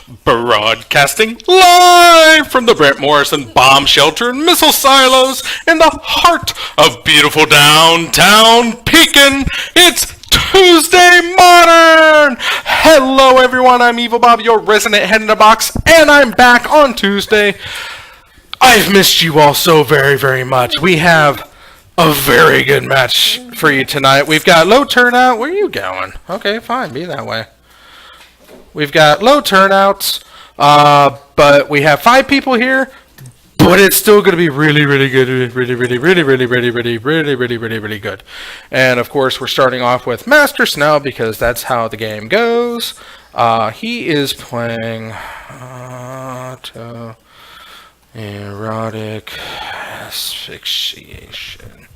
Broadcasting live from the Brent Morrison Bomb Shelter and Missile Silos in the heart of beautiful downtown Pekin. It's Tuesday Modern! Hello everyone, I'm Evil Bob, your resident head in the box, and I'm back on Tuesday. I've missed you all so very, very much. We have a very good match for you tonight. We've got low turnout. Where are you going? Okay, fine, be that way. We've got low turnouts, but we have 5 people here, but it's still going to be really, really good, really good. And of course, we're starting off with Master Snell because that's how the game goes. He is playing erotic asphyxiation.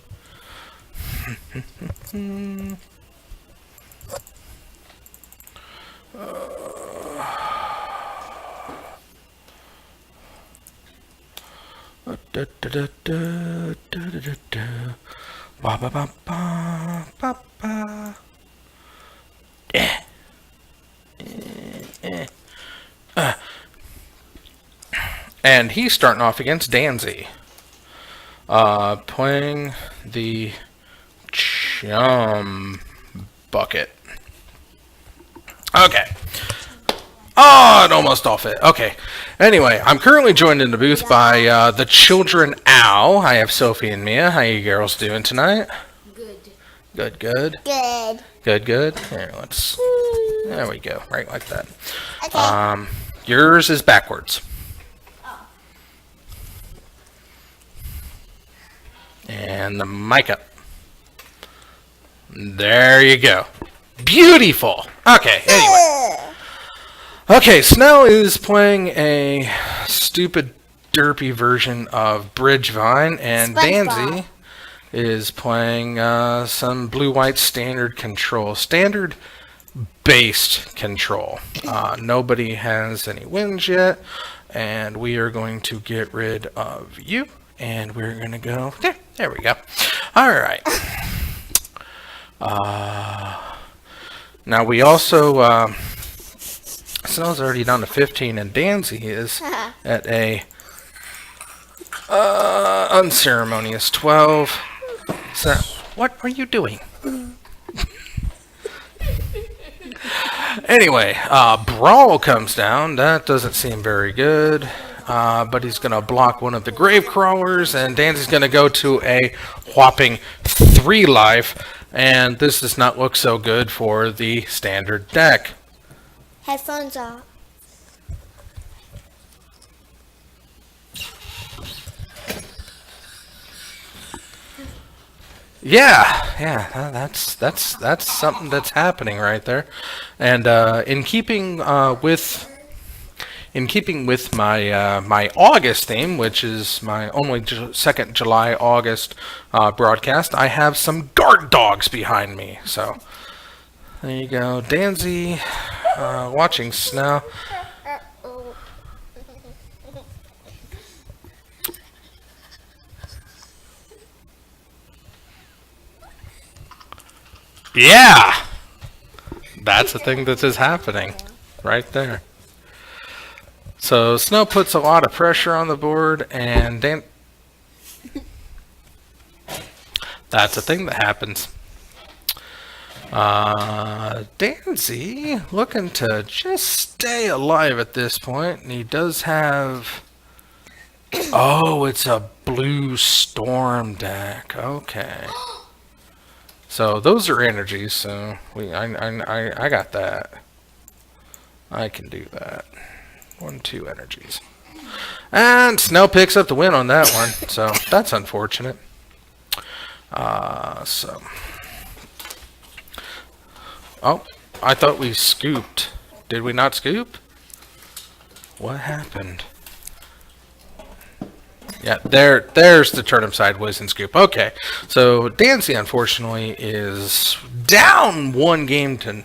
And he's starting off against Danzy, playing the Chum Bucket. Okay. Oh, it almost all fit. Okay. Anyway, I'm currently joined in the booth by the Children Owl. I have Sophie and Mia. How you girls doing tonight? Good. Good, good. Good. Good, good. Here, let's... There we go. Right like that. Okay. Yours is backwards. Oh. And the mic up. There you go. Beautiful. Okay, anyway. Okay, Snell is playing a stupid, derpy version of Bridgevine, and Danzy is playing some blue-white standard control. Standard-based control. Nobody has any wins yet, and we are going to get rid of you, and we're going to go... There we go. All right. Now we also... Snell's already down to 15, and Danzy is at a unceremonious 12. So, what are you doing? Anyway, Brawl comes down. That doesn't seem very good, but he's going to block one of the grave crawlers, and Danzy's going to go to a whopping 3 life, and this does not look so good for the standard deck. Headphones off. Yeah, that's something that's happening right there, and in keeping with my my August theme, which is my only second July August broadcast, I have some guard dogs behind me. So there you go, Danzy. Watching Snell. Yeah! That's the thing that is happening. Right there. So Snell puts a lot of pressure on the board, and that's a thing that happens. Danzy looking to just stay alive at this point, and he does have... Oh, it's a blue storm deck. Okay. So those are energies, so I got that. I can do that. 1, 2 energies. And Snell picks up the win on that one, so that's unfortunate. Oh, I thought we scooped. Did we not scoop? What happened? Yeah, there's the turn him sideways and scoop. Okay, so Danzy unfortunately is down one game to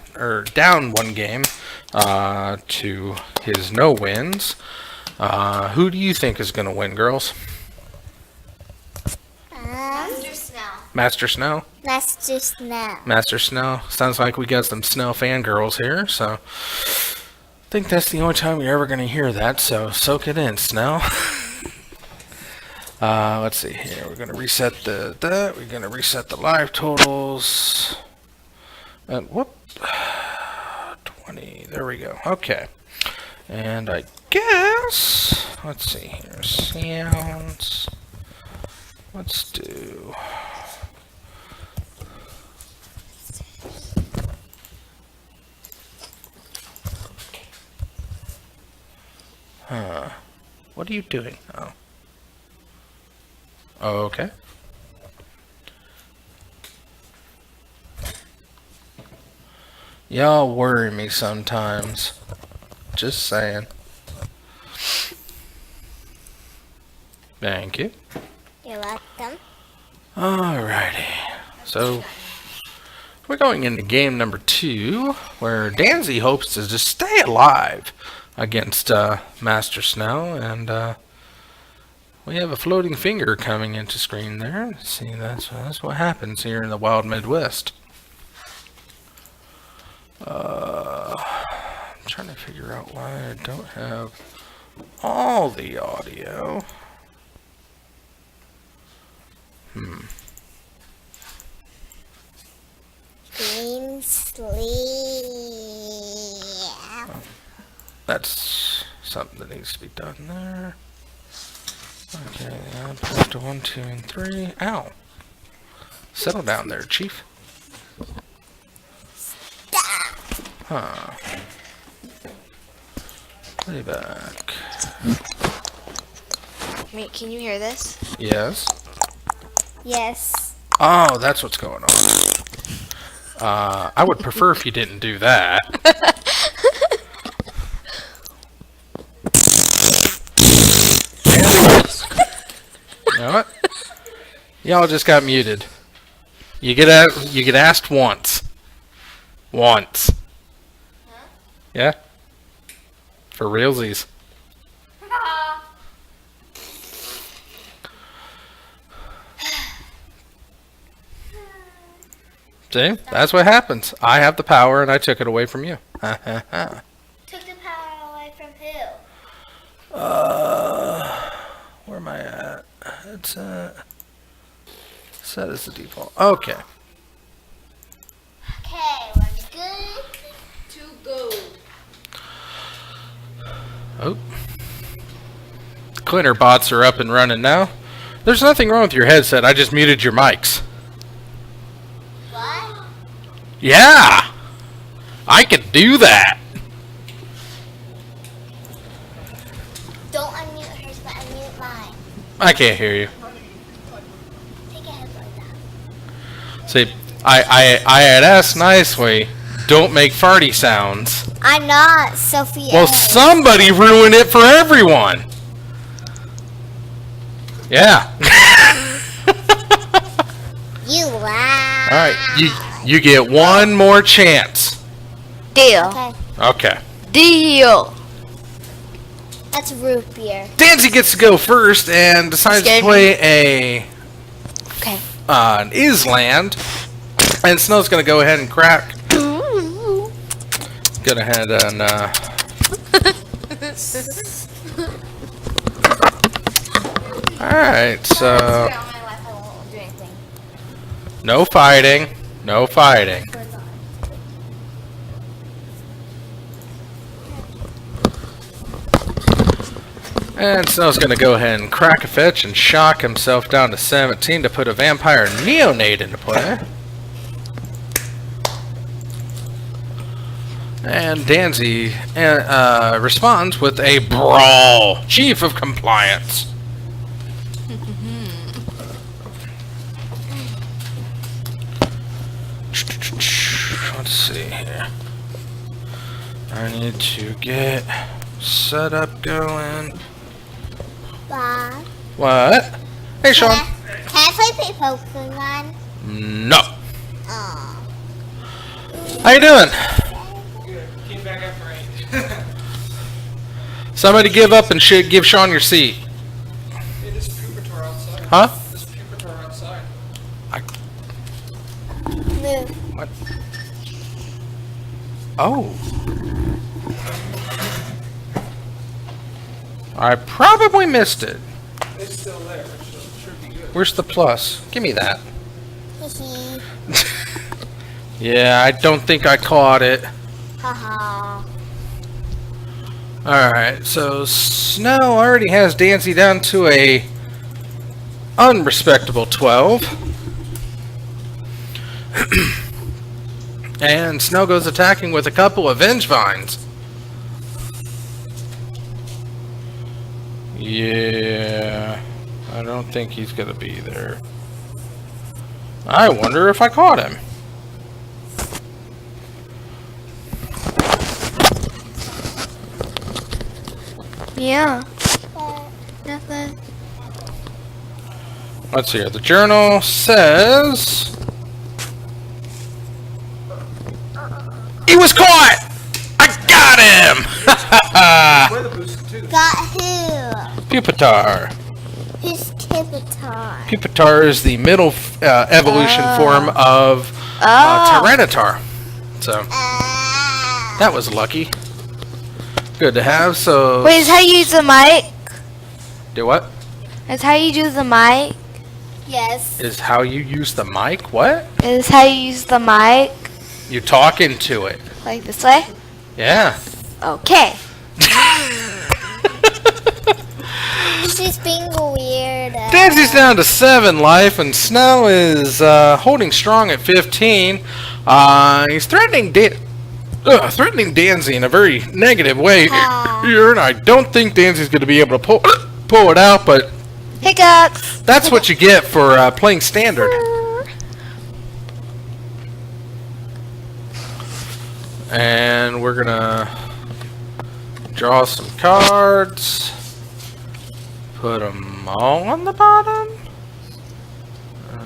his no wins. Who do you think is going to win, girls? Master Snell. Master Snell? Master Snell. Master Snell. Sounds like we got some Snell fangirls here, so... think that's the only time you're ever going to hear that, so soak it in, Snell. Let's see here. We're going to reset that. We're going to reset the live totals. And whoop. 20. There we go. Okay. And I guess, let's see here. Sounds. Let's do. Huh. What are you doing? Oh. Okay. Y'all worry me sometimes. Just saying. Thank you. You're welcome. Alrighty. So, we're going into game number 2, where Danzy hopes to just stay alive against Master Snow, and we have a floating finger coming into screen there. See, that's what happens here in the wild Midwest. I'm trying to figure out why I don't have all the audio. Dream sleep. That's something that needs to be done there. Okay, after 1, 2, and 3. Ow. Settle down there, Chief. Huh. Playback. Wait, can you hear this? Yes. Yes. Oh, that's what's going on. I would prefer if you didn't do that. You know what? Y'all just got muted. You get asked once. Once. Huh? Yeah? For realsies. See? That's what happens. I have the power and I took it away from you. Took the power away from who? Where am I at? It's set as the default. Okay. Okay, we're good to go. Oh. Cleaner bots are up and running now. There's nothing wrong with your headset. I just muted your mics. What? Yeah! I could do that. Don't unmute hers, but unmute mine. I can't hear you. Take a head like that. See, I had asked nicely, don't make farty sounds. I'm not Sophia. Well, somebody ruined it for everyone. Yeah. You lie. Alright, you get one more chance. Deal. Okay, Okay. Deal. that's root beer. Danzy gets to go first and decides to Scared play a Okay. an Island. And Snow's gonna go ahead and crack. Ooh. Go ahead and Alright, so no fighting. No fighting. And Snow's going to go ahead and crack a fetch and shock himself down to 17 to put a vampire neonate into play. And Danzy responds with a brawl. Chief of Compliance. Let's see here. I need to get set up going. Bob. What? Hey, Sean. Can I play Pokemon? No. Oh. How you doing? Good. Came back up right. Somebody give up and give Sean your seat. Hey, this pupitor outside. Huh? This pupitor outside. Move. What? Oh. I probably missed it. It's still there, so it should be good. Where's the plus? Give me that. Hee Yeah, I don't think I caught it. Haha. Alright, so Snow already has Dancy down to a unrespectable 12. And Snow goes attacking with a couple of Venge Vines. Yeah, I don't think he's gonna be there. I wonder if I caught him. Yeah. Nothing. Let's see here. The journal says he was caught. I got him. Weather boost too. Got who? Pupitar. Who's Tipitar? Pupitar is the middle evolution form of Tyranitar. So that was lucky. Good to have. So Wait, is how you use the mic? do what? Is how you use the mic? Yes. Is how you use the mic? What? Is how you use the mic? You talk into it. Like this way? Yeah. Okay. She's being weird. Dancy's down to 7 life, and Snow is holding strong at 15. He's threatening Dancy in a very negative way here, and I don't think Dancy's going to be able to pull it out, but Hiccups. that's what you get for playing standard. And we're gonna draw some cards. Put them all on the bottom.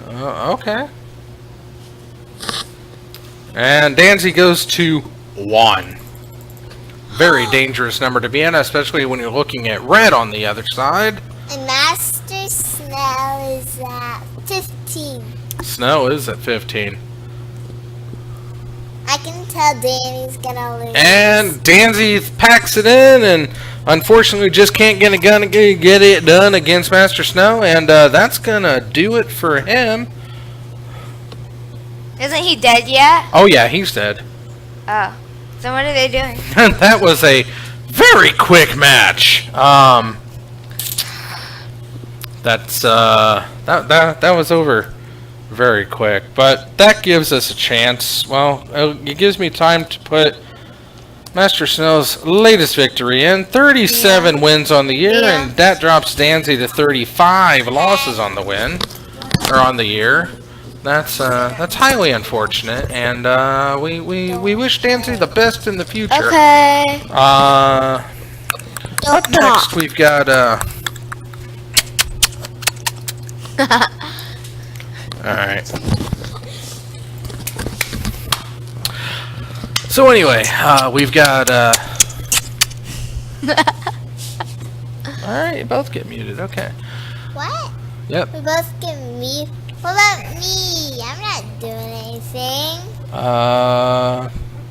Okay. And Dancy goes to 1. Very dangerous number to be in, especially when you're looking at red on the other side. And Master Snell is at 15. Snow is at 15. I can tell Danny's gonna lose. And Dancy packs it in, and unfortunately just can't get it done against Master Snow, and that's gonna do it for him. Isn't he dead yet? Oh yeah, he's dead. Oh. So what are they doing? That was a very quick match. That was over very quick, but that gives us a chance. Well, it gives me time to put Master Snow's latest victory in. 37 wins on the year, and that drops Dancy to 35 losses on the win, or on the year. That's highly unfortunate, and we wish Dancy the best in the future. Okay. Up next we've got Alright. So anyway, we've got Alright, you both get muted, okay. What? Yep. We both get me. What about me? I'm not doing anything.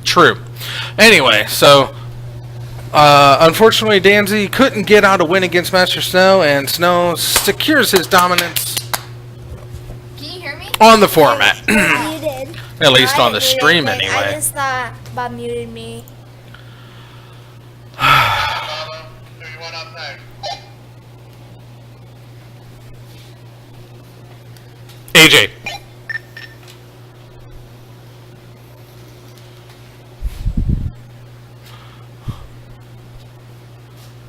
True. Anyway, so unfortunately Danzy couldn't get out a win against Master Snow, and Snow secures his dominance Can you hear me? on the format. You did. At least on the I stream muted, I anyway. just thought Bob muted me. AJ.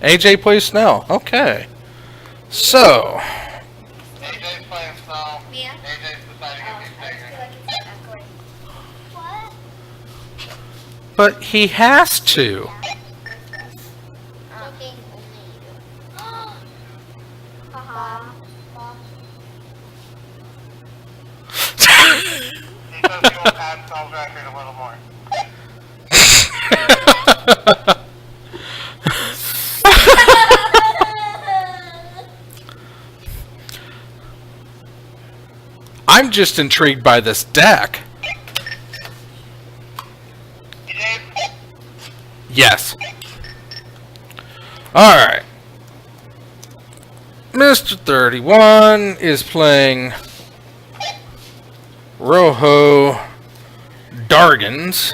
AJ plays Snow. Okay. So, AJ's playing Snow. Yeah. AJ's deciding if he's taking it. What? but he has to. Joking. Haha. He says he will pad Snow's record a little more. I'm just intrigued by this deck. AJ, Yes. Alright. Mr. 31 is playing Rojo Dargans.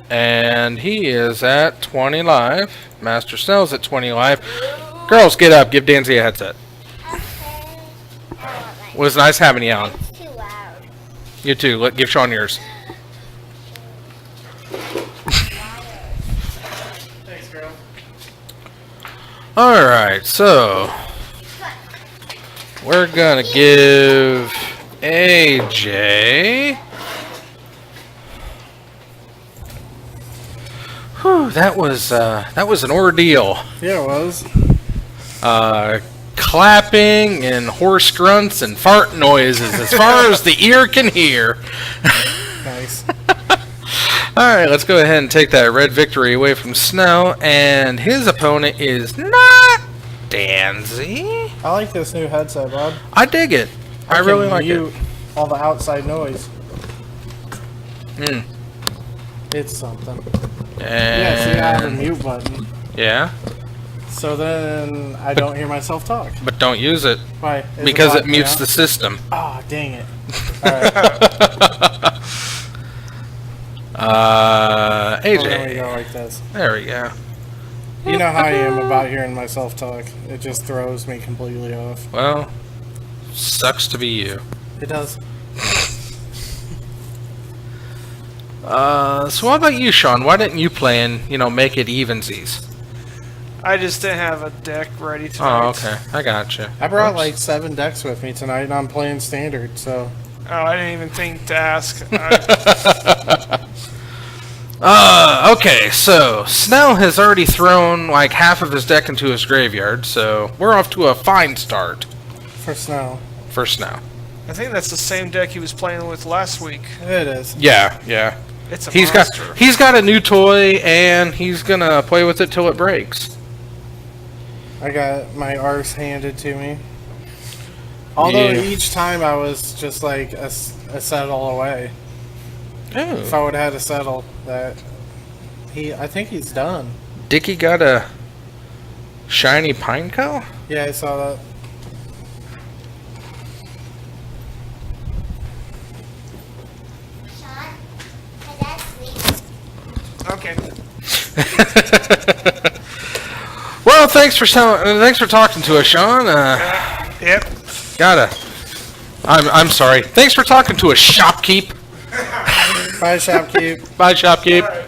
And he is at 20 live. Master Snell's at 20 live. Girls, get up. Give Danzy a headset. Okay. It was nice having you on. It's too loud. You too. Give Sean yours. Thanks, girl. Alright, so we're gonna give AJ. Whew, that was an ordeal. Yeah, it was. Clapping and horse grunts and fart noises as far as the ear can hear. Nice. Alright, let's go ahead and take that red victory away from Snow, and his opponent is not Danzy. I like this new headset, Bob. I dig it. I really can like mute it. all the outside noise. Mm. It's something. And Yeah, see, I have a mute button. yeah, So then I don't hear myself talk. but don't use it Why? Is because it blocking mutes out? the system. Ah, dang it. Alright. Well, then we go AJ. like this. There we go. You know how I am about hearing myself talk. It just throws me completely off. Well, sucks to be you. It does. So what about you, Sean? Why didn't you play and, make it evensies? I just didn't have a deck ready tonight. Oh, okay. I gotcha. I brought Oops. like 7 decks with me tonight, and I'm playing standard, so... Oh, I didn't even think to ask. Okay, so Snell has already thrown like half of his deck into his graveyard, so we're off to a fine start For snow. for Snell. I think that's the same deck he was playing with last week. It is. Yeah. It's a He's monster. got a new toy, and he's gonna play with it till it breaks. I got my arse handed to me. Although Yeah. each time I was just like a settle away. If Oh, I would have had a settle, that I think he's done. Dickie got a shiny Pineco? Yeah, I saw that. Sean, my dad's sweet. Okay. Well, thanks for talking to us, Sean. Yep. I'm sorry. Thanks for talking to us, Shopkeep. Bye, Shopkeep. Bye, Shopkeep.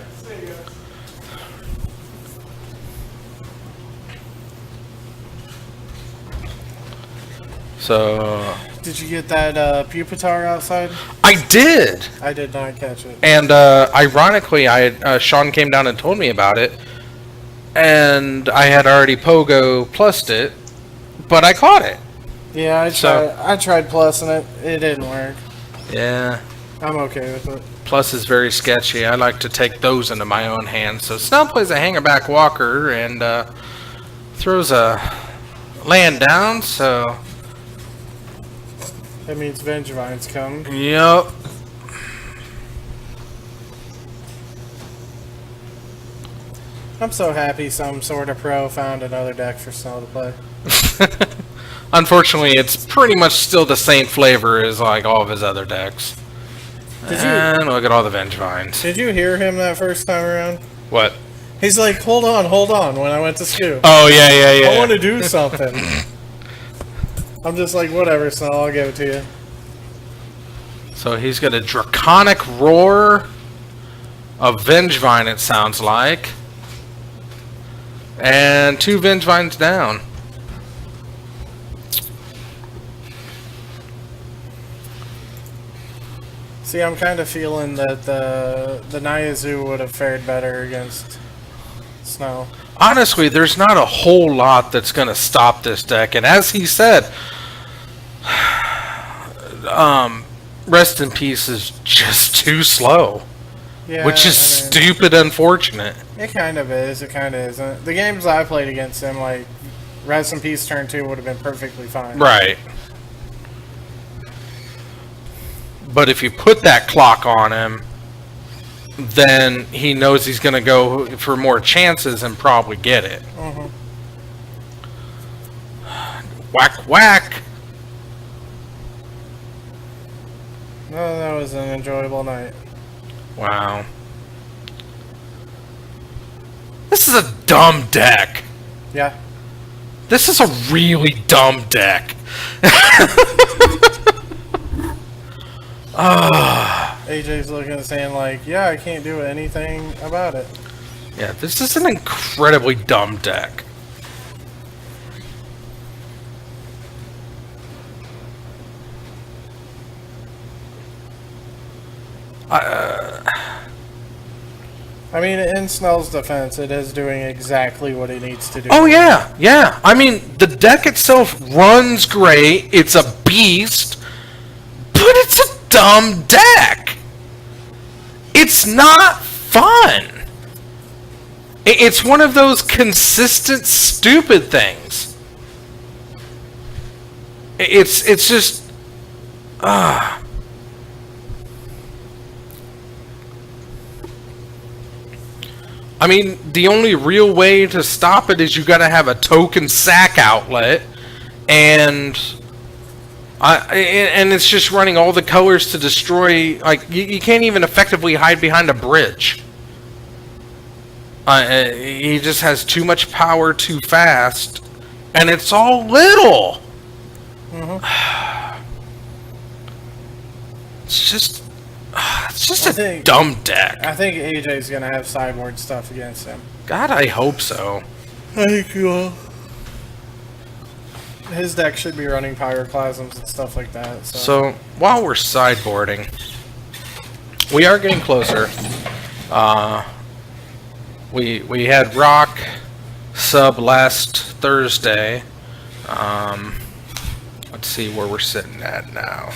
So Did you get that Pupitar outside? I did, I did not catch it. and ironically, Sean came down and told me about it, and I had already Pogo plussed it, but I caught it. Yeah, I tried plussing it. It didn't work. Yeah. I'm okay with it. Plus is very sketchy. I like to take those into my own hands. So Snell plays a hangerback walker and throws a land down. So That means Vengevine's come. yep. I'm so happy some sort of pro found another deck for Snow to play. Unfortunately, it's pretty much still the same flavor as like all of his other decks. And look at all the Vengevines. Did you hear him that first time around? What? He's like, hold on, when I went to scoop. Oh yeah. I want to do something. I'm just like, whatever, Snow, I'll give it to you. So he's got a Draconic Roar, a Vengevine, it sounds like, and 2 Vengevines down. See, I'm kind of feeling that the Nyazu would have fared better against Snow. Honestly, there's not a whole lot that's going to stop this deck, and as he said, Rest in Peace is just too slow, Yeah, which is stupid unfortunate. It kind of is. It kind of isn't. The games I played against him, like Rest in Peace turn 2 would have been perfectly fine. Right. But if you put that clock on him, then he knows he's going to go for more chances and probably get it. Whack, whack. No, that was an enjoyable night. Wow. This is a dumb deck. Yeah. This is a really dumb deck. AJ's looking and saying like, yeah, I can't do anything about it. Yeah, this is an incredibly dumb deck. I mean, in Snell's defense, it is doing exactly what it needs to do. Oh yeah, yeah. I mean, the deck itself runs great. It's a beast, but it's a dumb deck. It's not fun. It's one of those consistent stupid things. It's just I mean, the only real way to stop it is you got to have a token sack outlet, and it's just running all the colors to destroy. Like you can't even effectively hide behind a bridge. He just has too much power too fast, and it's all little. It's just a dumb deck. I think AJ's gonna have sideboard stuff against him. God, I hope so. I think he will. His deck should be running pyroclasms and stuff like that. So while we're sideboarding, we are getting closer. We had Rock sub last Thursday. Let's see where we're sitting at now.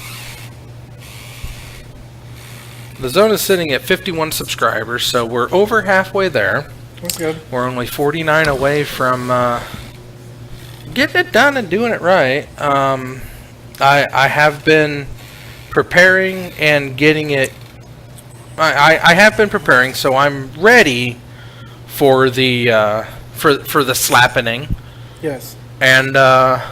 The zone is sitting at 51 subscribers, so we're over halfway there. That's good. We're only 49 away from getting it done and doing it right. I have been preparing and getting it. I have been preparing, so I'm ready for the for the slappening. Yes. And yeah,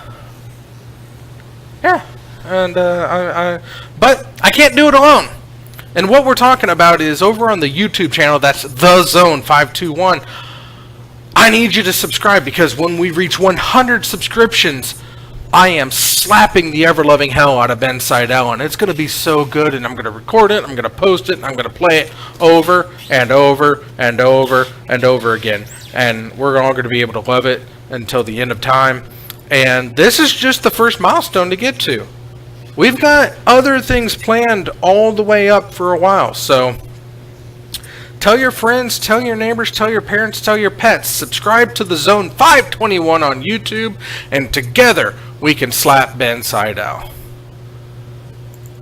and but I can't do it alone. And what we're talking about is over on the YouTube channel, that's The Zone 521. I need you to subscribe because when we reach 100 subscriptions, I am slapping the ever-loving hell out of Ben Seidel, and it's going to be so good, and I'm going to record it, I'm going to post it, and I'm going to play it over and over and over and over again. And we're all going to be able to love it until the end of time. And this is just the first milestone to get to. We've got other things planned all the way up for a while, so tell your friends, tell your neighbors, tell your parents, tell your pets. Subscribe to the Zone 521 on YouTube, and together we can slap Ben Seidel.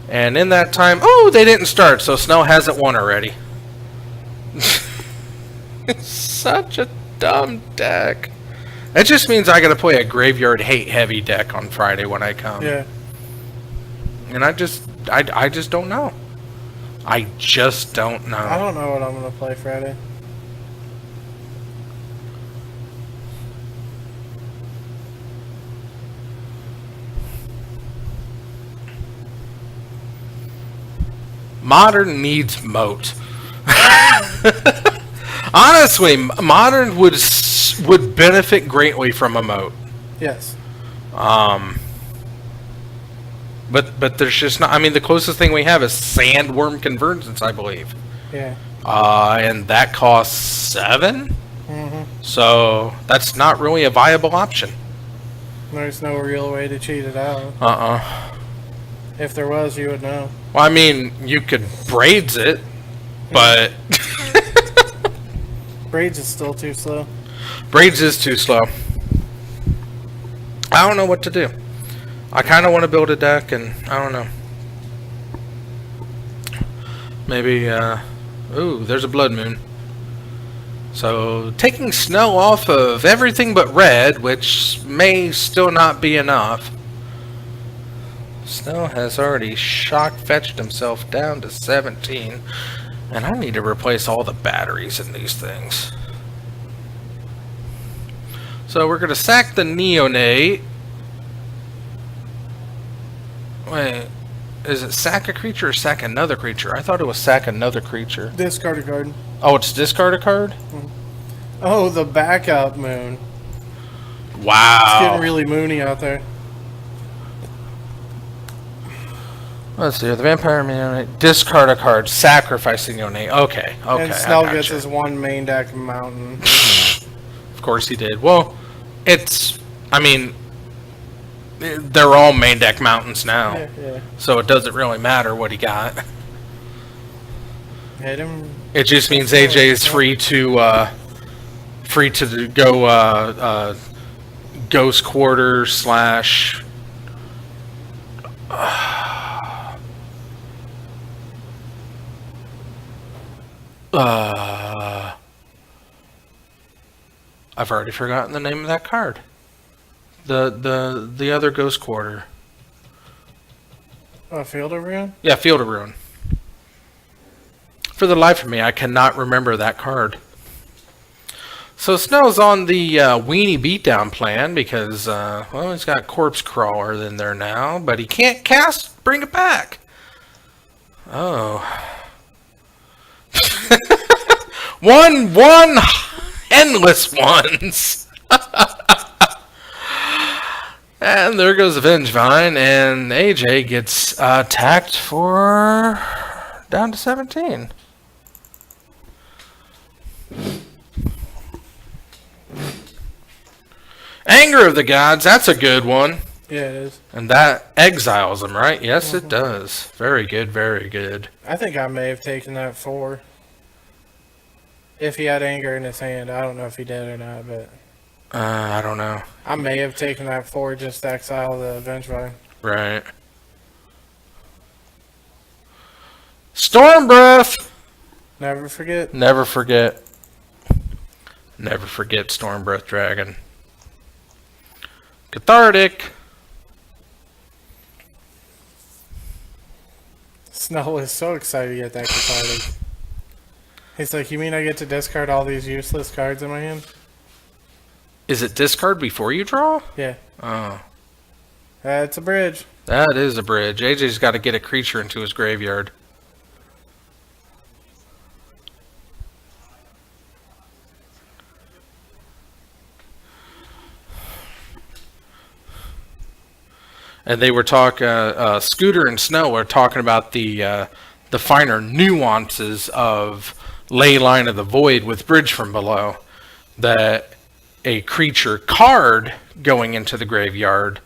And in that time, oh, they didn't start, so Snow hasn't won already. It's such a dumb deck. That just means I gotta play a graveyard hate heavy deck on Friday when I come. Yeah. And I just don't know. I just don't know. I don't know what I'm gonna play Friday. Modern needs moat. Honestly, Modern would benefit greatly from a moat. Yes. But there's just not. I mean, the closest thing we have is Sandworm Convergence, I believe. Yeah. And that costs 7. So that's not really a viable option. There's no real way to cheat it out. If there was, you would know. Well, I mean, you could braids it, but Braids is still too slow. braids is too slow. I don't know what to do. I kind of want to build a deck, and I don't know. Maybe, ooh, there's a blood moon. So, taking Snow off of everything but red, which may still not be enough. Snow has already shock-fetched himself down to 17. And I need to replace all the batteries in these things. So we're going to sack the Neonate. Wait, is it sack a creature or sack another creature? I thought it was sack another creature. Discard a card. Oh, it's discard a card? Oh, the backup moon. Wow. It's getting really moony out there. Let's see. The vampire man discard a card, sacrificing your name. Okay. Okay. And Snell I gets gotcha. his one main deck mountain. Of course he did. Well, it's. I mean, they're all main deck mountains now, Yeah. so it doesn't really matter what he got. Hit him. It just means AJ is free to go Ghost Quarter slash. I've already forgotten the name of that card. The other Ghost Quarter. Field of Ruin? Yeah, Field of Ruin. For the life of me, I cannot remember that card. So Snell's on the weenie beatdown plan because, well, he's got Corpse Crawler in there now, but he can't cast Bring It Back. Oh. one endless ones. And there goes the Vengevine, and AJ gets attacked for down to 17. Anger of the Gods, that's a good one. Yeah, it is. And that exiles him, right? Yes, it does. Very good, very good. I think I may have taken that 4. If he had anger in his hand. I don't know if he did or not, but I don't know. I may have taken that 4 just to exile the Vengevine. Right. Storm Breath! Never forget. Never forget. Never forget Storm Breath Dragon. Cathartic. Snell is so excited to get that cathartic. He's like, you mean I get to discard all these useless cards in my hand? Is it discard before you draw? Yeah. Oh. It's a bridge. That is a bridge. AJ's got to get a creature into his graveyard. And they were talking, Scooter and Snow were talking about the finer nuances of Ley Line of the Void with Bridge from Below. That a creature card going into the graveyard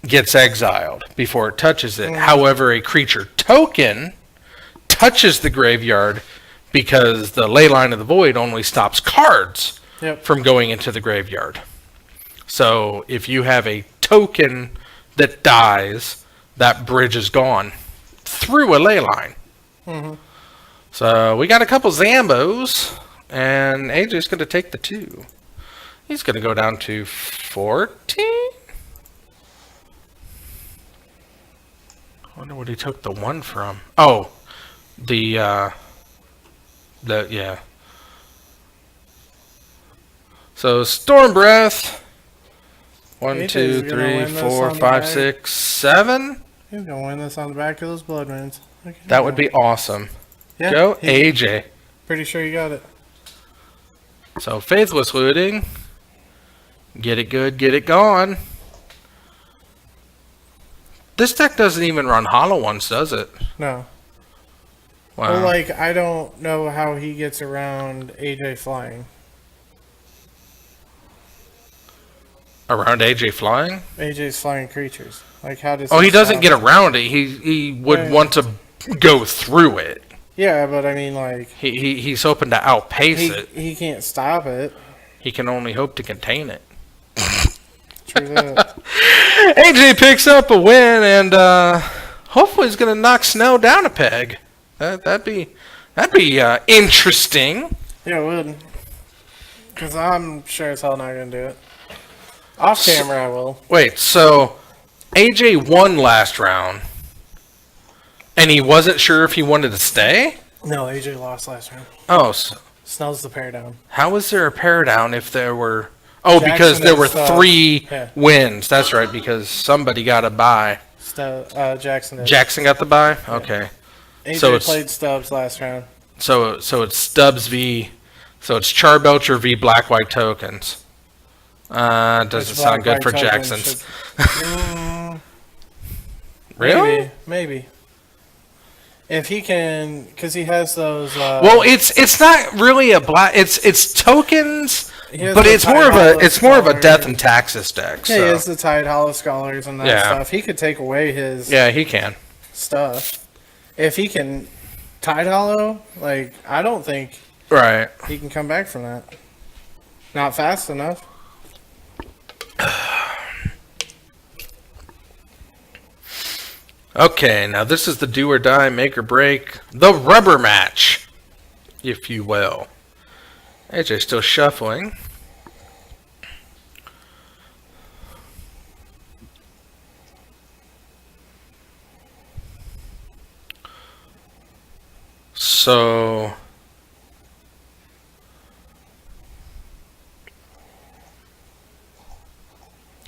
gets exiled before it touches it. However, a creature token touches the graveyard because the Ley Line of the Void only stops cards from going into the graveyard. So if you have a token that dies, that bridge is gone through a ley line. So we got a couple Zambos, and AJ's going to take the 2. He's going to go down to 14. I wonder what he took the 1 from. Oh, yeah. So Storm Breath. 1, AJ's 2, gonna 3, win this 4, on the 5, back. 6, 7. He's going to win this on the back of those blood moons. That would be awesome. Yeah, Go he- AJ. Pretty sure you got it. So Faithless Looting. Get it good, get it gone. This deck doesn't even run hollow ones, does it? No. Wow. Well, like, I don't know how he gets around AJ flying. Around AJ flying? AJ's flying creatures. Like, how does Oh, he doesn't stop get it? around it. He would Yeah. want to go through it. Yeah, but I mean, like, He's hoping to outpace it. he can't stop it. He can only hope to contain it. True that. AJ picks up a win, and hopefully he's going to knock Snow down a peg. That'd be interesting. Yeah, it would. Because I'm sure as hell not going to do it. Off camera, I will. Wait, so AJ won last round, and he wasn't sure if he wanted to stay? No, AJ lost last round. Oh, so Snell's the pair down. how was there a pair down if there were... Oh, Jackson because there were is, 3 yeah. wins. That's right, because somebody got a bye. Jackson did. Jackson got the bye? Okay. AJ so it's- played Stubbs last round. So it's Stubbs v... So it's Charbelcher v Black White Tokens. Doesn't Which sound Black good for White Tokens Jackson's. Really? Maybe. If he can, because he has those. Well, it's not really a black. It's tokens, He has but the it's more of a Tide death and taxes deck. Yeah, So. he has the Tide Hollow Scholars and that Yeah. stuff. He could take away his Yeah, he can. stuff. If he can Tide Hollow, like, I don't think Right. he can come back from that. Not fast enough. Okay, now this is the do or die, make or break, the rubber match, if you will. AJ still shuffling. So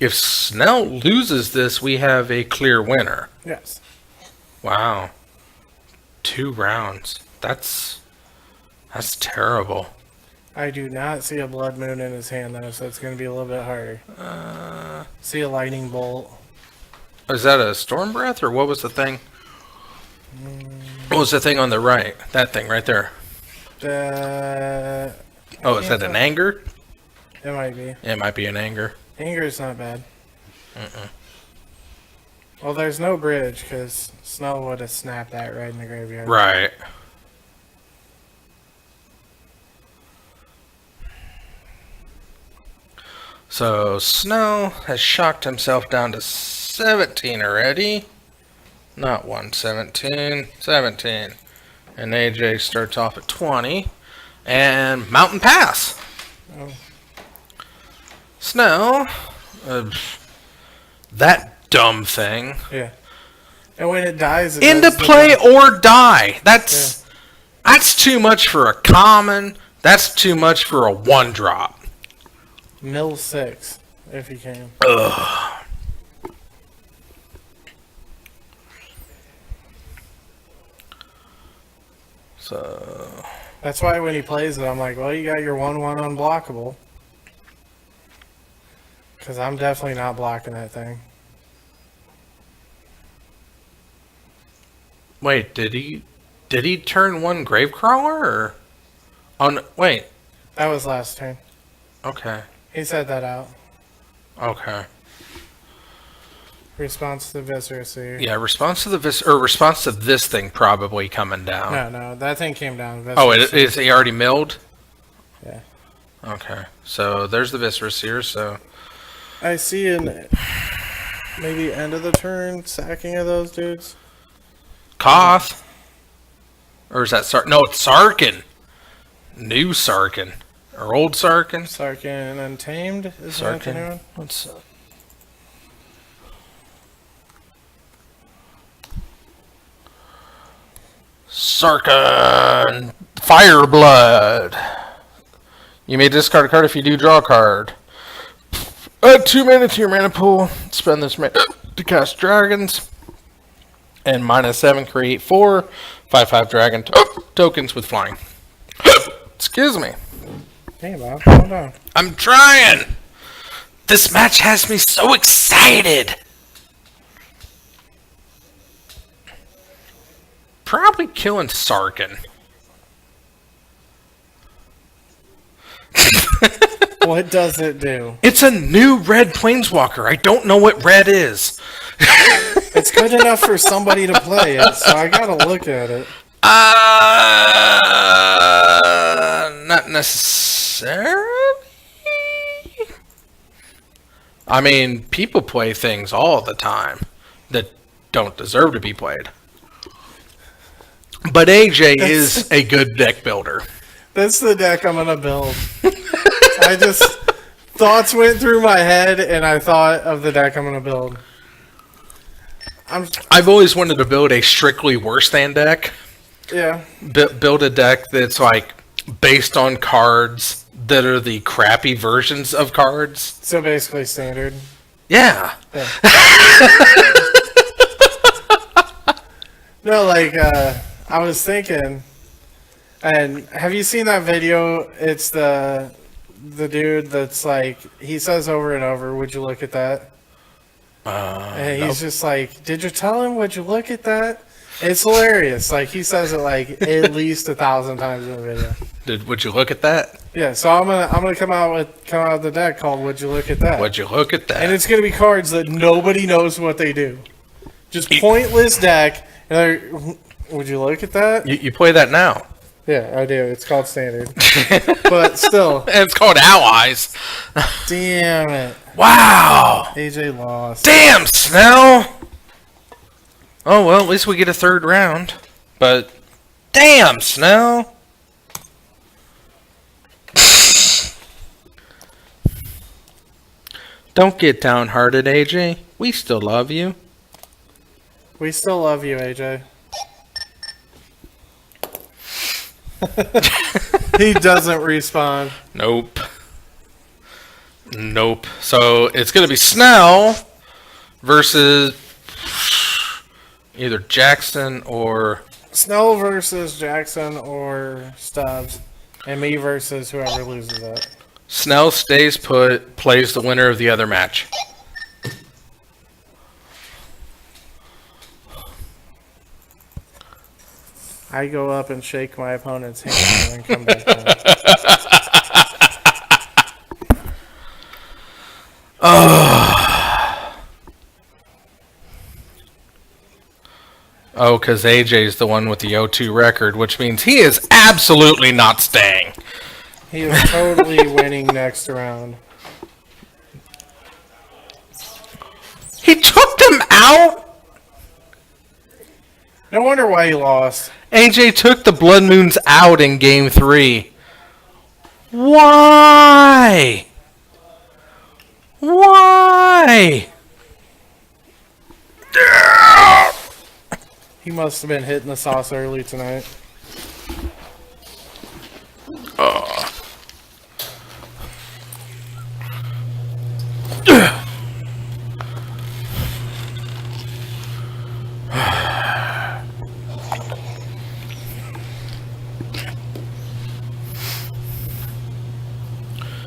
if Snell loses this, we have a clear winner. Yes. Wow. 2 rounds. That's terrible. I do not see a Blood Moon in his hand, though, so it's going to be a little bit harder. See a Lightning Bolt. Is that a Storm Breath, or what was the thing? What was the thing on the right? That thing right there. Oh, is that an Anger? It might be. Yeah, it might be an Anger. Anger is not bad. Well, there's no bridge, because Snow would have snapped that right in the graveyard. Right. So, Snow has shocked himself down to 17 already. Not 117, 17. And AJ starts off at 20. And Mountain Pass. Oh. Snow, that dumb thing. Yeah. And when it dies, it Into does the- play or die. That's too much for a common. That's too much for a 1-drop. Mill 6, if you can. Ugh. So That's why when he plays it, I'm like, well, you got your 1/1 unblockable. Because I'm definitely not blocking that thing. wait, did he turn 1 Gravecrawler or on? Wait, That was last turn. okay, He said that out. okay. Response to the Viscera Seer. Yeah, response to the response to this thing probably coming down. No, that thing came down. Oh, Viscera it Seer. is he already milled? Yeah. Okay, so there's the Viscera Seer. So I see an maybe end of the turn sacking of those dudes. Koth, or is that No, it's Sarkin. New Sarkin or old Sarkin? Sarkin Untamed is that the new Sarkin. one? What's Sarkin Fireblood. You may discard a card if you do draw a card. Add 2 mana to your mana pool. Spend this mana to cast dragons. And -7 create 4 5/5 dragon tokens with flying. Excuse me. Hey, Bob, hold on. I'm trying. This match has me so excited. Probably killing Sarkin. What does it do? It's a new red planeswalker. I don't know what red is. It's good enough for somebody to play it, so I gotta look at it. Not necessarily. I mean, people play things all the time that don't deserve to be played. But AJ is a good deck builder. That's the deck I'm gonna build. I just thoughts went through my head, and I thought of the deck I'm gonna build. I've always wanted to build a strictly worse than deck. Yeah. Build a deck that's like based on cards that are the crappy versions of cards. So basically standard. Yeah. No, like, I was thinking, and have you seen that video? It's the dude that's like, he says over and over, "Would you look at that?" And he's just like, "Did you tell him? Would you look at that?" It's hilarious. Like, he says it like at least 1,000 times in the video. Would you look at that? Yeah, so I'm gonna come out with the deck called "Would You Look at That?" Would you look at that? And it's gonna be cards that nobody knows what they do. Just pointless deck. And they're, would you look at that? You play that now. Yeah, I do. It's called Standard. But still, And it's called Allies. damn it. Wow. AJ lost. Damn, Snell. Oh, well, at least we get a third round. But, damn, Snell. Don't get downhearted, AJ. We still love you. We still love you, AJ. He doesn't respawn. Nope. Nope. So it's going to be Snell versus either Jackson or... Snow versus Jackson or Stubbs. And me versus whoever loses it. Snell stays put, plays the winner of the other match. I go up and shake my opponent's hand and then come back down. Oh, because AJ's the one with the O2 record, which means he is absolutely not staying. He is totally winning next round. He took them out? No wonder why he lost. AJ took the Blood Moons out in Game 3. Why? Why? He must have been hitting the sauce early tonight.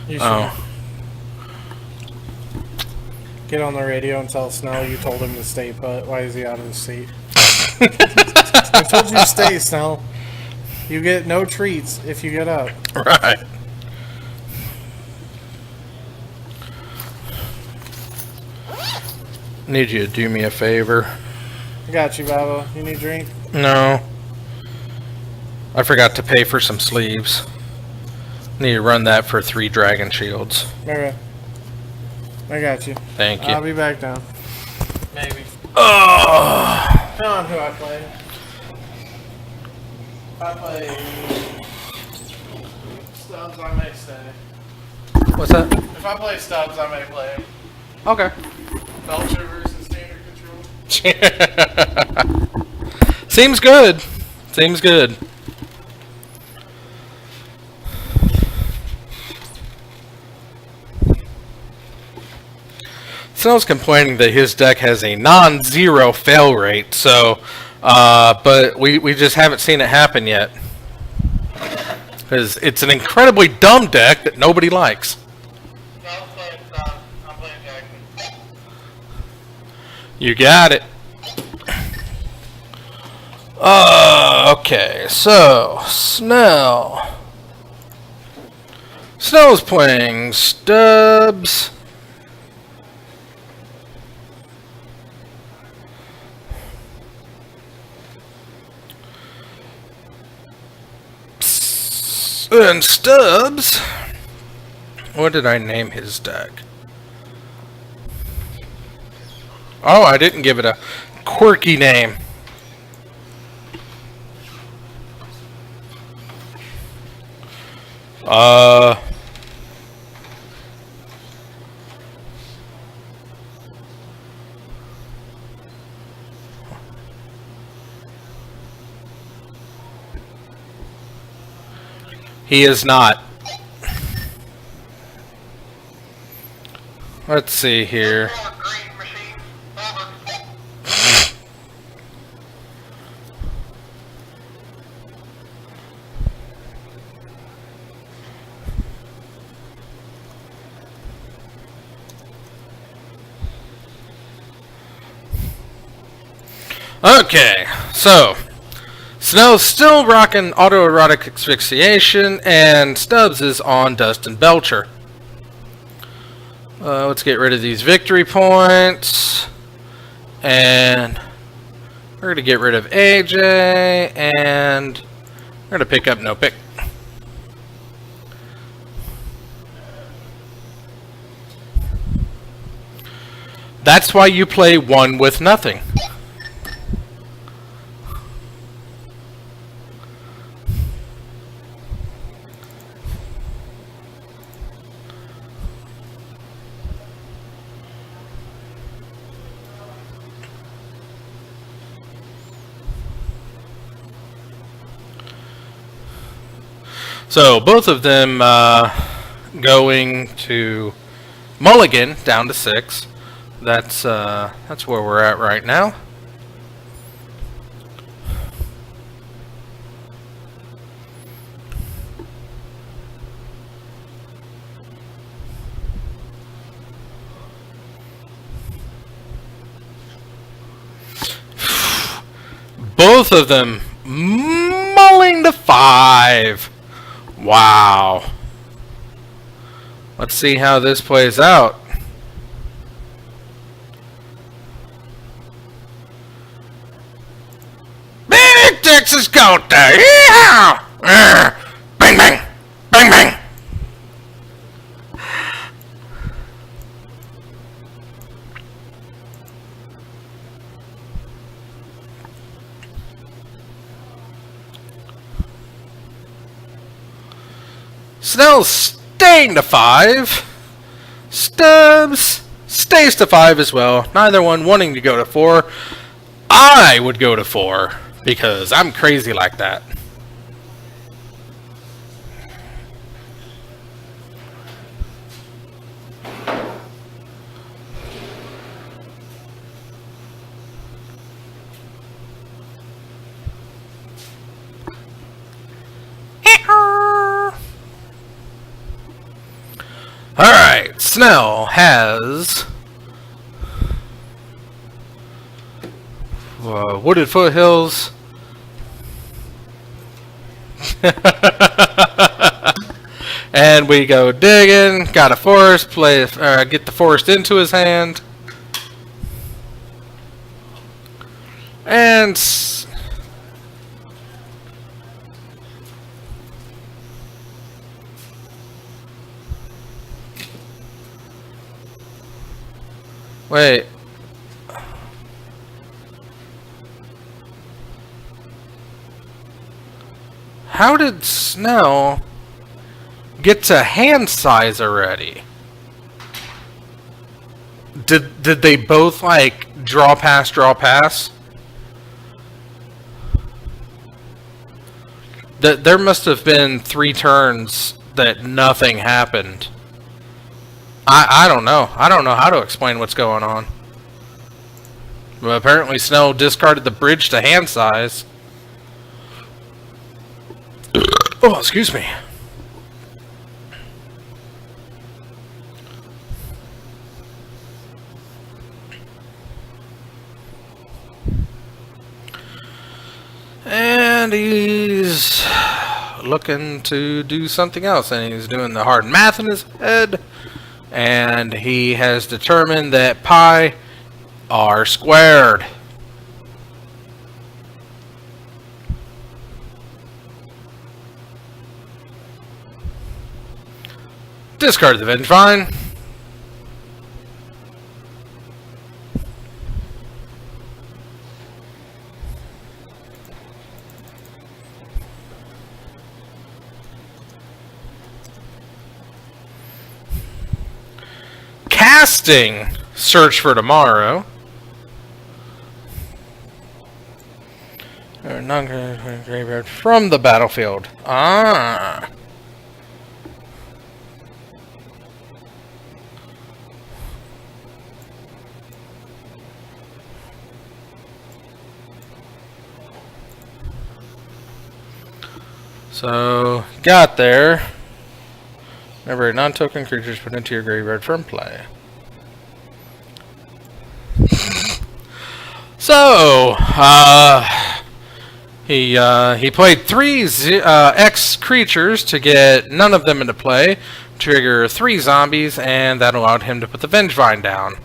You should get on the radio and tell Snow you told him to stay put. Why is he out of his seat? I told you to stay, Snow. You get no treats if you get up. Right. Need you to do me a favor. I got you, Baba. You need a drink? No. I forgot to pay for some sleeves. Need to run that for 3 dragon shields. Okay. I got you. Thank you. I'll be back down. Maybe. Oh. Depending on who I play. If I play Stubbs, I may stay. What's that? If I play Stubbs, I may play. Okay. Belcher versus Standard Control. Seems good. Seems good. Snell's complaining that his deck has a non-zero fail rate, so, but we just haven't seen it happen yet. Because it's an incredibly dumb deck that nobody likes. No, I'm playing Tom. I'm playing Jackson. You got it. Okay, so, Snell. Snell's playing Stubbs. And Stubbs. What did I name his deck? Oh, I didn't give it a quirky name. He is not. Let's see here. Green machine. Over. Okay, so Snell's still rocking autoerotic asphyxiation, and Stubbs is on Dustin Belcher. Let's get rid of these victory points, and we're going to get rid of AJ, and we're going to pick up no pick. That's why you play one with nothing. So both of them going to Mulligan down to 6. That's where we're at right now. Both of them mulling to 5. Wow. Let's see how this plays out. Big Texas goat there. Yeah! Bang, bang. Bang, bang. Snell's staying to 5. Stubbs stays to 5 as well. Neither one wanting to go to 4. I would go to 4 because I'm crazy like that. Alright, Snell has Wooded Foothills. And we go digging, got a forest, get the forest into his hand. And wait. How did Snell get to hand size already? Did they both like draw pass, draw pass? There must have been 3 turns that nothing happened. I don't know. I don't know how to explain what's going on. Well, apparently Snell discarded the bridge to hand size. Oh, excuse me. And he's looking to do something else, and he's doing the hard math in his head, and he has determined that pi r squared. Discard the Vengefine. Casting Search for Tomorrow. Or non-graveyard from the battlefield. Ah. So, got there. Remember, non-token creatures put into your graveyard from play. So, he played three X creatures to get none of them into play, trigger 3 zombies, and that allowed him to put the Vengevine down.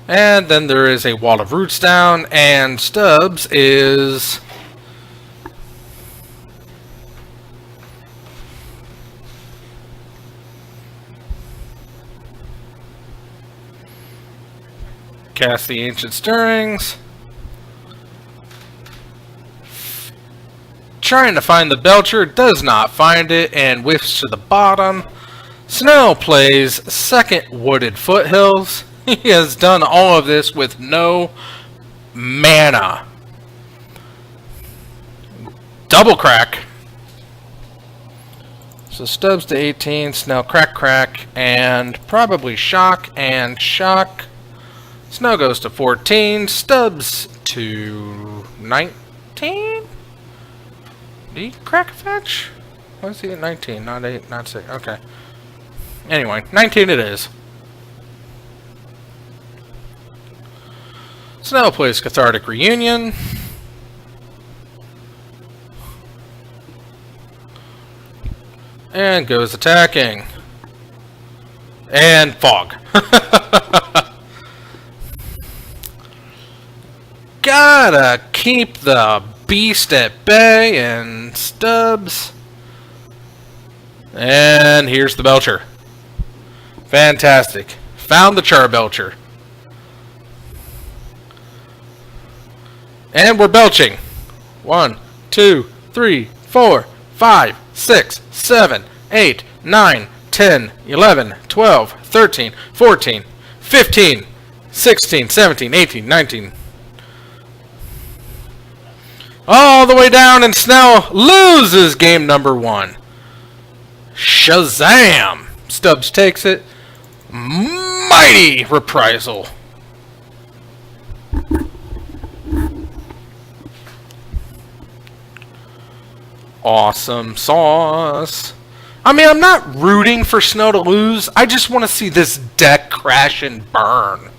And then there is a Wall of Roots down, and Stubbs is... cast the Ancient Stirrings. Trying to find the Belcher, does not find it, and whiffs to the bottom. Snell plays second Wooded Foothills. He has done all of this with no mana. Double crack. So Stubbs to 18, Snell crack, and probably shock, and shock. Snell goes to 14, Stubbs to 19? Did he crack a fetch? Why is he at 19? Not 8, not 6. Okay. Anyway, 19 it is. Snell plays Cathartic Reunion. And goes attacking. And fog. Gotta keep the beast at bay, and Stubbs. And here's the Belcher. Fantastic. Found the Char Belcher. And we're belching. 1, 2, 3, 4, 5, 6, 7, 8, 9, 10, 11, 12, 13, 14, 15, 16, 17, 18, 19. All the way down, and Snell loses game number 1. Shazam! Stubbs takes it. Mighty reprisal. Awesome sauce. I mean, I'm not rooting for Snow to lose. I just want to see this deck crash and burn.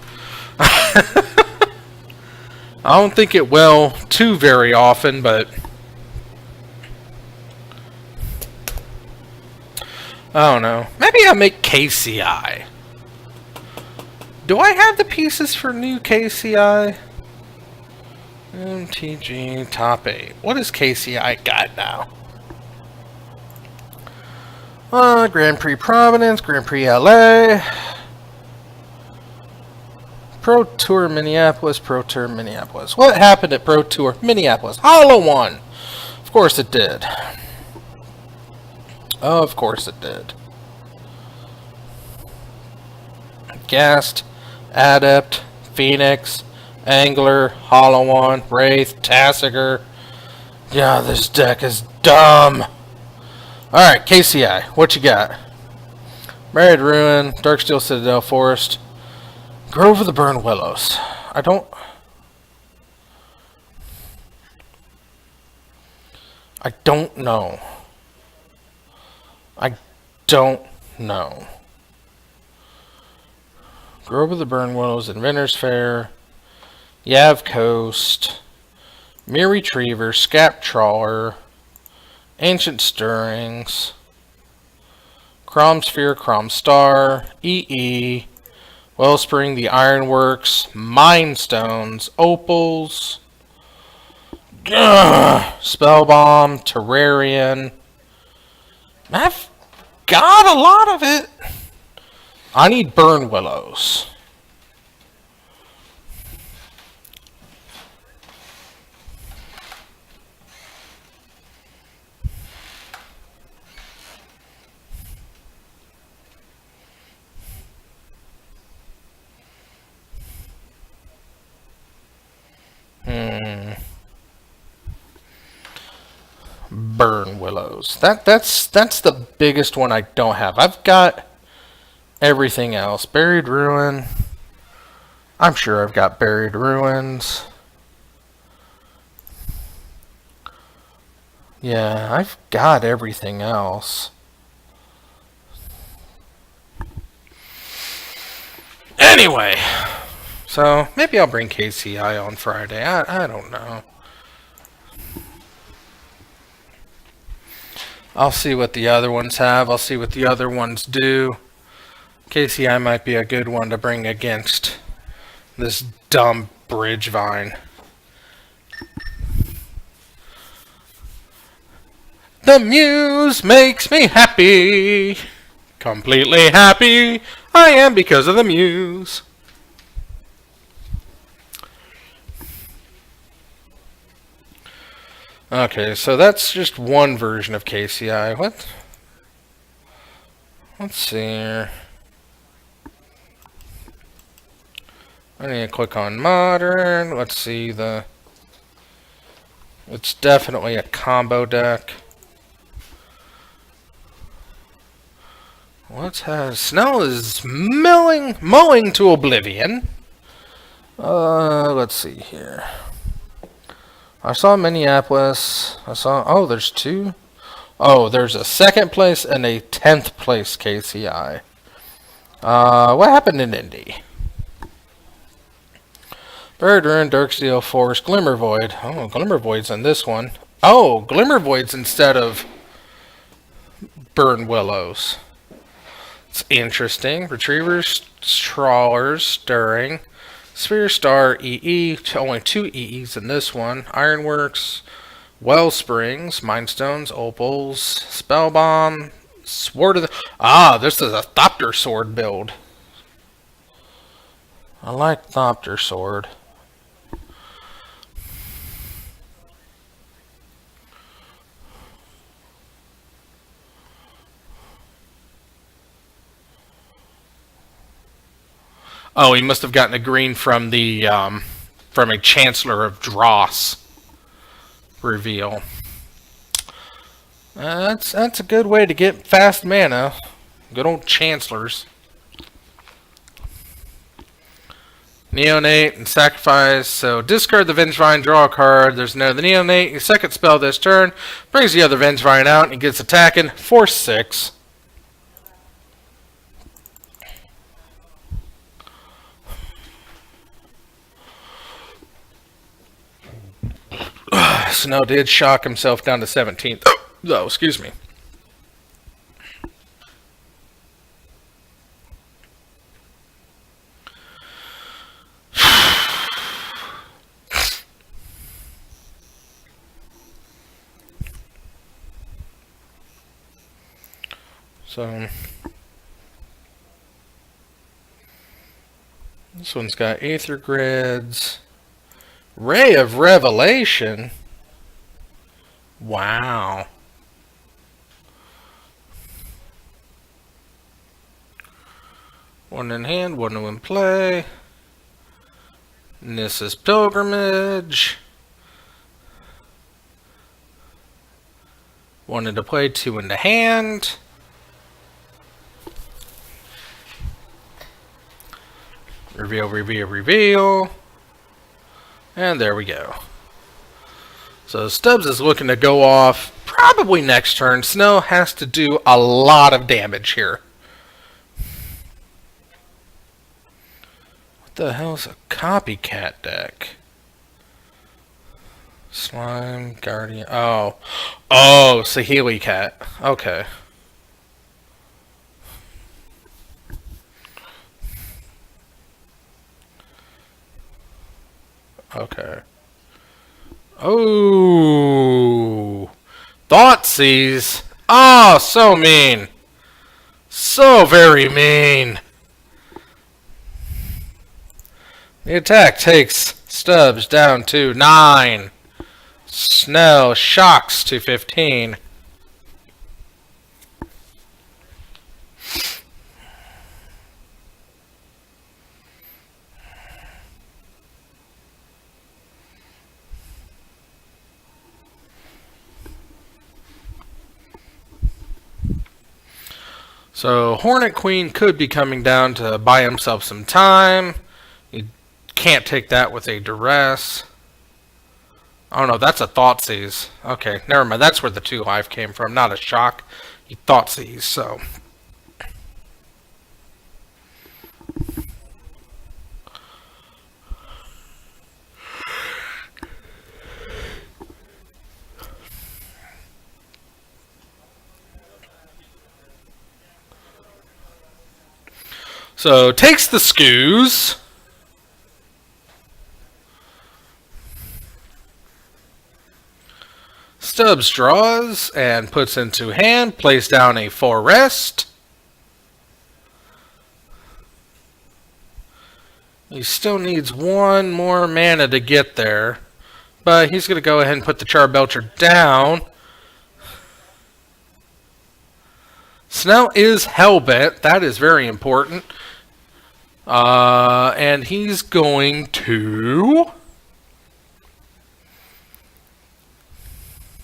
I don't think it will too very often, but I don't know. Maybe I'll make KCI. Do I have the pieces for new KCI? MTG top 8. What does KCI got now? Grand Prix Providence, Grand Prix LA, Pro Tour Minneapolis, Pro Tour Minneapolis. What happened at Pro Tour Minneapolis? Hollow won. Of course it did. Of course it did. Ghast, Adept, Phoenix, Angler, Hollow One, Wraith, Tassiger. Yeah, this deck is dumb. Alright, KCI, what you got? Buried Ruin, Darksteel Citadel Forest, Grove of the Burned Willows. I don't know. I don't know. Grove of the Burned Willows, Inventor's Fair, Yav Coast, Mere Retriever, Scap Trawler, Ancient Stirrings, Cromsphere, Cromstar, EE, Wellspring, the Ironworks, Mindstones, Opals, Spellbomb, Terrarian. I've got a lot of it. I need Burn Willows. Burn Willows. That's the biggest one I don't have. I've got everything else. Buried Ruin. I'm sure I've got Buried Ruins. Yeah, I've got everything else. Anyway, so maybe I'll bring KCI on Friday. I don't know. I'll see what the other ones have. I'll see what the other ones do. KCI might be a good one to bring against this dumb bridge vine. The muse makes me happy. Completely happy I am because of the muse. Okay, so that's just one version of KCI. What? Let's see here. I need to click on modern. Let's see the... It's definitely a combo deck. What has... Snow is mowing to oblivion. Let's see here. I saw Minneapolis. I saw... Oh, there's two. Oh, there's a 2nd place and a 10th place KCI. What happened in Indy? Bird Rune, Darksteel, Force, Glimmervoid. Oh, Glimmervoid's in this one. Oh, Glimmervoid's instead of Burn Willows. It's interesting. Retrievers, Trawlers, Stirring. Sphere Star, EE. Only 2 EEs in this one. Ironworks, Wellsprings, Mindstones, Opals, Spellbomb, Sword of the... Ah, this is a Thopter Sword build. I like Thopter Sword. Oh, he must have gotten a green from the from a Chancellor of Dross reveal. That's a good way to get fast mana. Good old Chancellors. Neonate and Sacrifice. So discard the Vengevine, draw a card. There's no the Neonate. Your 2nd spell this turn brings the other Vengevine out and he gets attacking for 6. Snow did shock himself down to 17th. Oh, excuse me. So this one's got Aether Grids, Ray of Revelation. Wow. One in hand, one in play. Nissa's Pilgrimage. One into play, 2 into hand. Reveal, reveal, reveal. And there we go. So Stubbs is looking to go off probably next turn. Snow has to do a lot of damage here. What the hell is a copycat deck? Slime, Guardian. Oh, Saheeli Cat. Okay. Okay. Oh, Thoughtseize. Oh, so mean. So very mean. The attack takes Stubbs down to 9. Snow shocks to 15. So Hornet Queen could be coming down to buy himself some time. You can't take that with a duress. Oh no, that's a Thoughtseize. Okay, never mind. That's where the 2 life came from, not a shock. You Thoughtseize, so. So takes the scoos. Stubbs draws and puts into hand, plays down a 4 rest. He still needs one more mana to get there, but he's going to go ahead and put the Charbelcher down. Snell is hellbent. That is very important. And he's going to...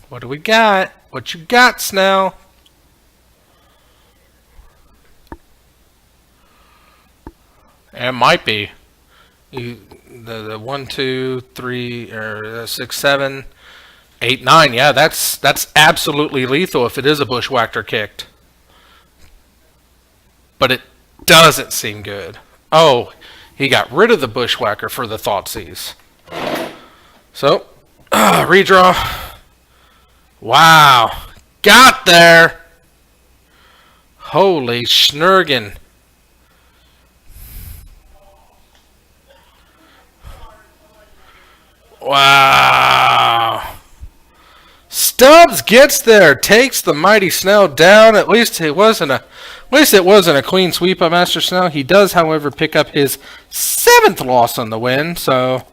What do we got? What you got, Snell? It might be. The 1, 2, 3, or 6, 7, 8, 9. Yeah, that's absolutely lethal if it is a Bushwhacker kicked. But it doesn't seem good. Oh, he got rid of the Bushwhacker for the Thoughtseize. So, redraw. Wow. Got there. Holy schnurgen. Wow. Stubbs gets there, takes the mighty Snell down. At least it wasn't a clean sweep of Master Snell. He does, however, pick up his 7th loss on the win, so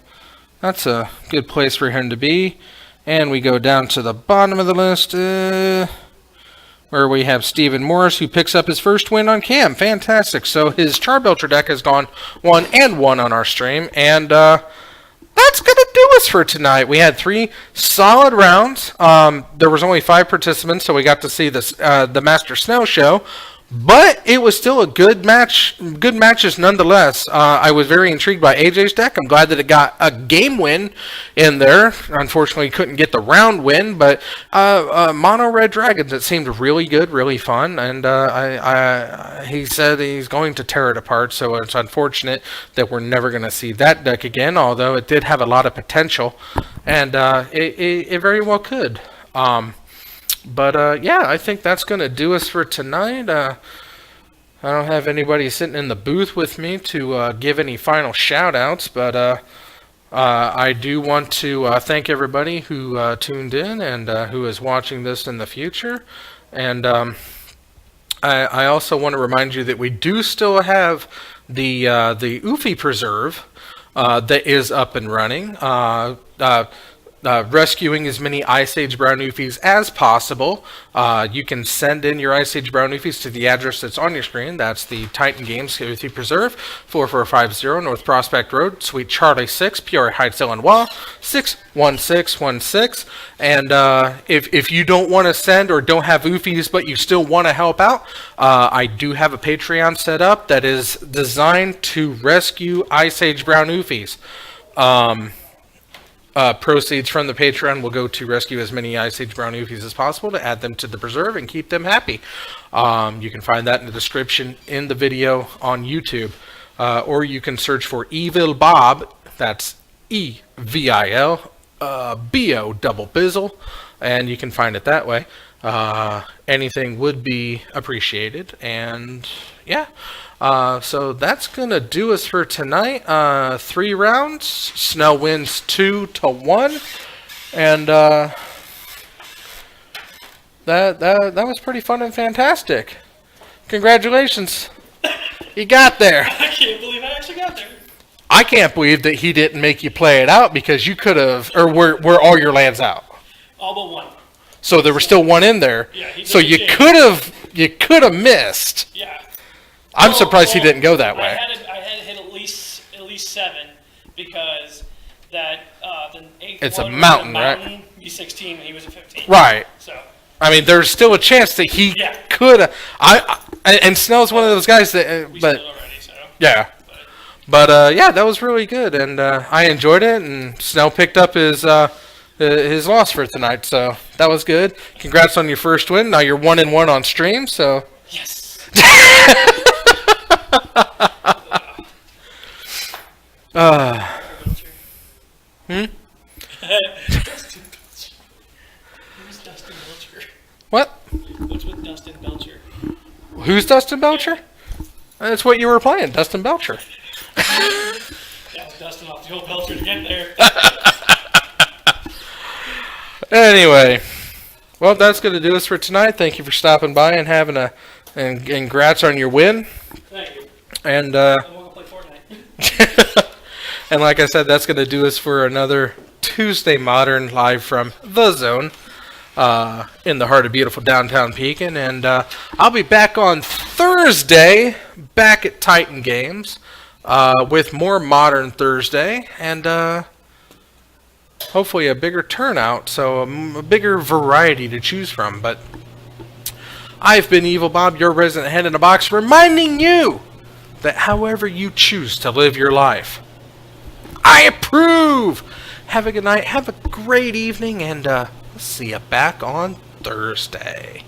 that's a good place for him to be. And we go down to the bottom of the list, where we have Stephen Morris, who picks up his first win on cam. Fantastic. So his Charbelcher deck has gone 1-1 on our stream, and that's going to do us for tonight. We had 3 solid rounds. There was only 5 participants, so we got to see this, the Master Snell show. But it was still a good match, good matches nonetheless. I was very intrigued by AJ's deck. I'm glad that it got a game win in there. Unfortunately, couldn't get the round win, but Mono Red Dragons, it seemed really good, really fun, and he said he's going to tear it apart, so it's unfortunate that we're never going to see that deck again, although it did have a lot of potential, and it very well could. But yeah, I think that's going to do us for tonight. I don't have anybody sitting in the booth with me to give any final shout-outs, but I do want to thank everybody who tuned in and who is watching this in the future. And I also want to remind you that we do still have the Oofy Preserve that is up and running. Rescuing as many Ice Age Brown Oofies as possible. You can send in your Ice Age Brown Oofies to the address that's on your screen. That's the Titan Games Oofy Preserve, 4450 North Prospect Road, Suite Charlie 6, Peoria Heights, Illinois, 61616. And if you don't want to send or don't have Oofies but you still want to help out, I do have a Patreon set up that is designed to rescue Ice Age Brown Oofies. Proceeds from the Patreon will go to rescue as many Ice Age Brown Oofies as possible to add them to the preserve and keep them happy. You can find that in the description in the video on YouTube. Or you can search for Evil Bob, that's E-V-I-L, B-O double bizzle, and you can find it that way. Anything would be appreciated, and yeah. So that's going to do us for tonight. 3 rounds. Snell wins 2-1. And that was pretty fun and fantastic. Congratulations. You got there. I can't believe I actually got there. I can't believe that he didn't make you play it out because you could have, or were all your lands out? All but one. So there was still one in there. Yeah, he so took a you chance. could have missed. Yeah. I'm surprised he didn't go that way. I had to hit at least 7 because that the 8th It's a one was mountain, right? He's 16 and he was a 15. Right. So I mean, there's still a chance that he Yeah. could have. And Snell's one of those guys that, we but split already. So yeah. But yeah, that was really good, and I enjoyed it. And Snell picked up his loss for tonight, so that was good. Congrats on your first win. Now you're 1-1 on stream, so. yes. Hmm? Who's Dustin Belcher? What? What's with Dustin Belcher? Who's Dustin Belcher? That's what you were playing, Dustin Belcher. Yeah, I was dusting off the old Belcher to get there. Anyway, well, that's going to do us for tonight. Thank you for stopping by and having and congrats on your win. Thank you. And I'm going to play Fortnite. and like I said, that's going to do us for another Tuesday Modern live from the Zone in the heart of beautiful downtown Pekin. And I'll be back on Thursday, back at Titan Games with more Modern Thursday and hopefully a bigger turnout, so a bigger variety to choose from. But I've been Evil Bob, your resident head in a box, reminding you that however you choose to live your life, I approve. Have a good night, have a great evening, and we'll see you back on Thursday.